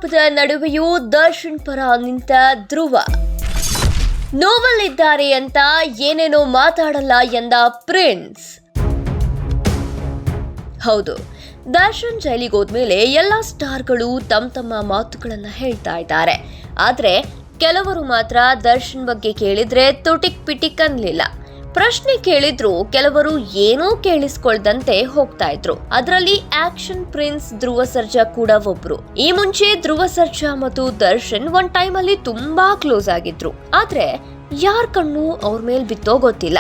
ಪಶ್ಚಾತ್ತಾಪದ ನಡುವೆಯೂ ದರ್ಶನ್ ಪರ ನಿಂತ ಧ್ರುವ. ನೋವಲ್ಲಿದ್ದಾರೆ ಅಂತ ಏನೇನೋ ಮಾತಾಡಲ್ಲ ಎಂದ ಪ್ರಿನ್ಸ್. ಹೌದು, ದರ್ಶನ್ ಜೈಲಿಗೆ ಹೋದ್ಮೇಲೆ ಎಲ್ಲ ಸ್ಟಾರ್ಗಳು ತಮ್ಮ ಮಾತುಗಳನ್ನ ಹೇಳ್ತಾ ಇದ್ದಾರೆ. ಆದ್ರೆ ಕೆಲವರು ಮಾತ್ರ ದರ್ಶನ್ ಬಗ್ಗೆ ಕೇಳಿದ್ರೆ ತುಟಿಕ್ ಪಿಟಿಕ್ ಅನ್ಲಿಲ್ಲ. ಪ್ರಶ್ನೆ ಕೇಳಿದ್ರು ಕೆಲವರು ಏನೂ ಕೇಳಿಸ್ಕೊಳ್ದಂತೆ ಹೋಗ್ತಾ ಇದ್ರು. ಅದರಲ್ಲಿ ಆಕ್ಷನ್ ಪ್ರಿನ್ಸ್ ಧ್ರುವ ಸರ್ಜಾ ಕೂಡ ಒಬ್ರು. ಈ ಮುಂಚೆ ಧ್ರುವ ಸರ್ಜಾ ಮತ್ತು ದರ್ಶನ್ ಒಂದ್ ಟೈಮ್ ಅಲ್ಲಿ ತುಂಬಾ ಕ್ಲೋಸ್ ಆಗಿದ್ರು. ಆದ್ರೆ ಯಾರ್ ಕಣ್ಣು ಅವ್ರ ಮೇಲ್ ಬಿತ್ತೋ ಗೊತ್ತಿಲ್ಲ.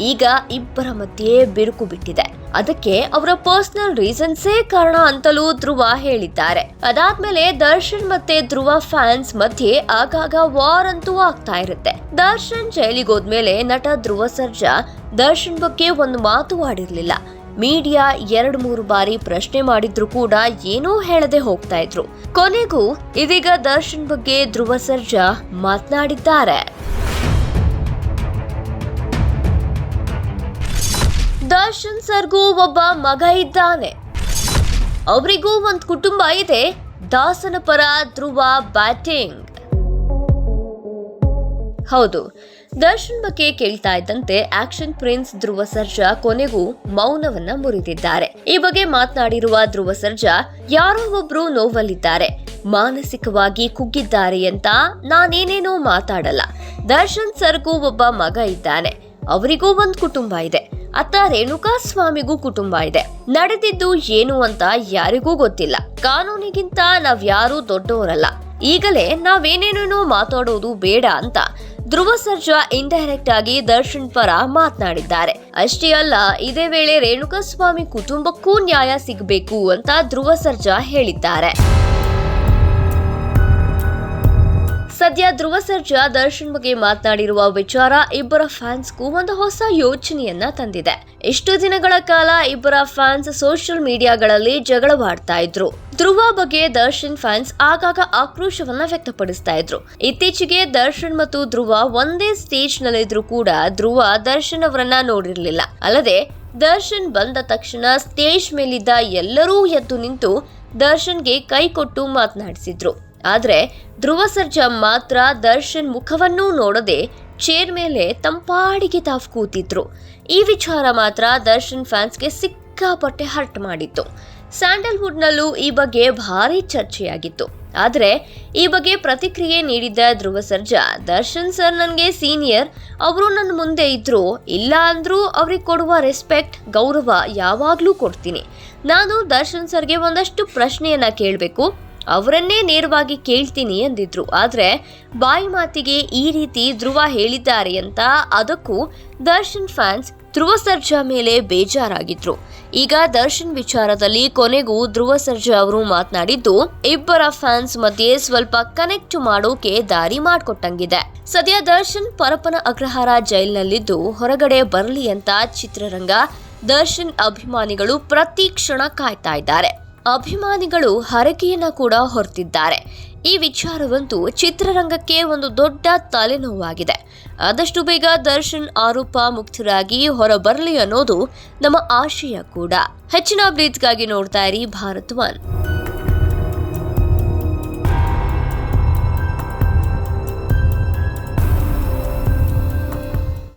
ಈಗ ಇಬ್ಬರ ಮಧ್ಯೆ ಬಿರುಕು ಬಿಟ್ಟಿದೆ. ಅದಕ್ಕೆ ಅವರ ಪರ್ಸನಲ್ ರೀಸನ್ಸೇ ಕಾರಣ ಅಂತಲೂ ಧ್ರುವ ಹೇಳಿದ್ದಾರೆ. ಅದಾದ್ಮೇಲೆ ದರ್ಶನ್ ಮತ್ತೆ ಧ್ರುವ ಫ್ಯಾನ್ಸ್ ಮಧ್ಯೆ ಆಗಾಗ ವಾರ್ ಅಂತೂ ಆಗ್ತಾ ಇರುತ್ತೆ. ದರ್ಶನ್ ಜೈಲಿಗೆ ಹೋದ್ಮೇಲೆ ನಟ ಧ್ರುವ ಸರ್ಜಾ ದರ್ಶನ್ ಬಗ್ಗೆ ಒಂದು ಮಾತು ಆಡಿರ್ಲಿಲ್ಲ. ಮೀಡಿಯಾ 2-3 ಬಾರಿ ಪ್ರಶ್ನೆ ಮಾಡಿದ್ರು ಕೂಡ ಏನೂ ಹೇಳದೆ ಹೋಗ್ತಾ ಇದ್ರು. ಕೊನೆಗೂ ಇದೀಗ ದರ್ಶನ್ ಬಗ್ಗೆ ಧ್ರುವ ಸರ್ಜಾ ಮಾತನಾಡಿದ್ದಾರೆ. ದರ್ಶನ್ ಸರ್ಗೂ ಒಬ್ಬ ಮಗ ಇದ್ದಾನೆ. ಅವರಿಗೂ ಒಂದು ಕುಟುಂಬ ಇದೆ. ದಾಸನ ಪರ ಧ್ರುವ ಬ್ಯಾಟಿಂಗ್. ಹೌದು, ದರ್ಶನ್ ಬಗ್ಗೆ ಕೇಳ್ತಾ ಇದ್ದಂತೆ ಆಕ್ಷನ್ ಪ್ರಿನ್ಸ್ ಧ್ರುವ ಸರ್ಜಾ ಕೊನೆಗೂ ಮೌನವನ್ನ ಮುರಿದಿದ್ದಾರೆ. ಈ ಬಗ್ಗೆ ಮಾತನಾಡಿರುವ ಧ್ರುವ ಸರ್ಜಾ, ಯಾರೋ ಒಬ್ರು ನೋವಲ್ಲಿದ್ದಾರೆ, ಮಾನಸಿಕವಾಗಿ ಕುಗ್ಗಿದ್ದಾರೆ ಅಂತ ನಾನೇನೇನೋ ಮಾತಾಡಲ್ಲ. ದರ್ಶನ್ ಸರ್ಗೂ ಒಬ್ಬ ಮಗ ಇದ್ದಾನೆ. ಅವರಿಗೂ ಒಂದು ಕುಟುಂಬ ಇದೆ. ಅತ್ತ ರೇಣುಕಾ ಸ್ವಾಮಿಗೂ ಕುಟುಂಬ ಇದೆ. ನಡೆದಿದ್ದು ಏನು ಅಂತ ಯಾರಿಗೂ ಗೊತ್ತಿಲ್ಲ. ಕಾನೂನಿಗಿಂತ ನಾವ್ಯಾರೂ ದೊಡ್ಡವರಲ್ಲ. ಈಗಲೇ ನಾವೇನೇನೇನೋ ಮಾತಾಡೋದು ಬೇಡ ಅಂತ ಧ್ರುವ ಸರ್ಜಾ ಇಂಡೈರೆಕ್ಟ್ ಆಗಿ ದರ್ಶನ್ ಪರ ಮಾತನಾಡಿದ್ದಾರೆ. ಅಷ್ಟೇ ಅಲ್ಲ, ಇದೇ ವೇಳೆ ರೇಣುಕಾ ಸ್ವಾಮಿ ಕುಟುಂಬಕ್ಕೂ ನ್ಯಾಯ ಸಿಗಬೇಕು ಅಂತ ಧ್ರುವ ಸರ್ಜಾ ಹೇಳಿದ್ದಾರೆ. ಸದ್ಯ ಧ್ರುವ ಸರ್ಜಾ ದರ್ಶನ್ ಬಗ್ಗೆ ಮಾತನಾಡಿರುವ ವಿಚಾರ ಇಬ್ಬರ ಫ್ಯಾನ್ಸ್ಗೂ ಒಂದು ಹೊಸ ಯೋಚನೆಯನ್ನ ತಂದಿದೆ. ಇಷ್ಟು ದಿನಗಳ ಕಾಲ ಇಬ್ಬರ ಫ್ಯಾನ್ಸ್ ಸೋಷಿಯಲ್ ಮೀಡಿಯಾಗಳಲ್ಲಿ ಜಗಳವಾಡ್ತಾ ಇದ್ರು. ಧ್ರುವ ಬಗ್ಗೆ ದರ್ಶನ್ ಫ್ಯಾನ್ಸ್ ಆಗಾಗ ಆಕ್ರೋಶವನ್ನ ವ್ಯಕ್ತಪಡಿಸ್ತಾ ಇದ್ರು. ಇತ್ತೀಚೆಗೆ ದರ್ಶನ್ ಮತ್ತು ಧ್ರುವ ಒಂದೇ ಸ್ಟೇಜ್ ನಲ್ಲಿದ್ರು ಕೂಡ ಧ್ರುವ ದರ್ಶನ್ ಅವರನ್ನ ನೋಡಿರ್ಲಿಲ್ಲ. ಅಲ್ಲದೆ ದರ್ಶನ್ ಬಂದ ತಕ್ಷಣ ಸ್ಟೇಜ್ ಮೇಲಿದ್ದ ಎಲ್ಲರೂ ಎದ್ದು ನಿಂತು ದರ್ಶನ್ಗೆ ಕೈ ಕೊಟ್ಟು ಮಾತನಾಡಿಸಿದ್ರು. ಆದ್ರೆ ಧ್ರುವ ಸರ್ಜಾ ಮಾತ್ರ ದರ್ಶನ್ ಮುಖವನ್ನೂ ನೋಡದೆ ಚೇರ್ ಮೇಲೆ ತಂಪಾಡಿಗೆ ತಾವು ಕೂತಿದ್ರು. ಈ ವಿಚಾರ ಮಾತ್ರ ದರ್ಶನ್ ಫ್ಯಾನ್ಸ್ಗೆ ಸಿಕ್ಕಾಪಟ್ಟೆ ಹರ್ಟ್ ಮಾಡಿತ್ತು. ಸ್ಯಾಂಡಲ್ವುಡ್ ನಲ್ಲೂ ಈ ಬಗ್ಗೆ ಭಾರಿ ಚರ್ಚೆಯಾಗಿತ್ತು. ಆದ್ರೆ ಈ ಬಗ್ಗೆ ಪ್ರತಿಕ್ರಿಯೆ ನೀಡಿದ್ದ ಧ್ರುವ ಸರ್ಜಾ, ದರ್ಶನ್ ಸರ್ ನನ್ಗೆ ಸೀನಿಯರ್, ಅವರು ನನ್ನ ಮುಂದೆ ಇದ್ರು, ಇಲ್ಲ ಅಂದ್ರೂ ಅವ್ರಿಗೆ ಕೊಡುವ ರೆಸ್ಪೆಕ್ಟ್, ಗೌರವ ಯಾವಾಗ್ಲೂ ಕೊಡ್ತೀನಿ. ನಾನು ದರ್ಶನ್ ಸರ್ಗೆ ಒಂದಷ್ಟು ಪ್ರಶ್ನೆಯನ್ನ ಕೇಳಬೇಕು, ಅವರನ್ನೇ ನೇರವಾಗಿ ಕೇಳ್ತೀನಿ ಎಂದಿದ್ರು. ಆದ್ರೆ ಬಾಯಿ ಮಾತಿಗೆ ಈ ರೀತಿ ಧ್ರುವ ಹೇಳಿದ್ದಾರೆ ಅಂತ ಅದಕ್ಕೂ ದರ್ಶನ್ ಫ್ಯಾನ್ಸ್ ಧ್ರುವ ಸರ್ಜಾ ಮೇಲೆ ಬೇಜಾರಾಗಿದ್ರು. ಈಗ ದರ್ಶನ್ ವಿಚಾರದಲ್ಲಿ ಕೊನೆಗೂ ಧ್ರುವ ಸರ್ಜಾ ಅವರು ಮಾತನಾಡಿದ್ದು ಇಬ್ಬರ ಫ್ಯಾನ್ಸ್ ಮಧ್ಯೆ ಸ್ವಲ್ಪ ಕನೆಕ್ಟ್ ಮಾಡೋಕೆ ದಾರಿ ಮಾಡಿಕೊಟ್ಟಂಗಿದೆ. ಸದ್ಯ ದರ್ಶನ್ ಪರಪ್ಪನ ಅಗ್ರಹಾರ ಜೈಲಿನಲ್ಲಿದ್ದು ಹೊರಗಡೆ ಬರಲಿ ಅಂತ ಚಿತ್ರರಂಗ, ದರ್ಶನ್ ಅಭಿಮಾನಿಗಳು ಪ್ರತಿ ಕ್ಷಣ ಕಾಯ್ತಾ ಇದ್ದಾರೆ. ಅಭಿಮಾನಿಗಳು ಹರಕೆಯನ್ನ ಕೂಡ ಹೊರತಿದ್ದಾರೆ. ಈ ವಿಚಾರವಂತೂ ಚಿತ್ರರಂಗಕ್ಕೆ ಒಂದು ದೊಡ್ಡ ತಲೆನೋವಾಗಿದೆ. ಆದಷ್ಟು ಬೇಗ ದರ್ಶನ್ ಆರೋಪ ಮುಕ್ತರಾಗಿ ಹೊರಬರಲಿ ಅನ್ನೋದು ನಮ್ಮ ಆಶಯ ಕೂಡ. ಹೆಚ್ಚಿನ ಅಪ್ಡೇಟ್ಸ್ಗಾಗಿ ನೋಡ್ತಾ ಇರಿ ಭಾರತ್ ಒನ್.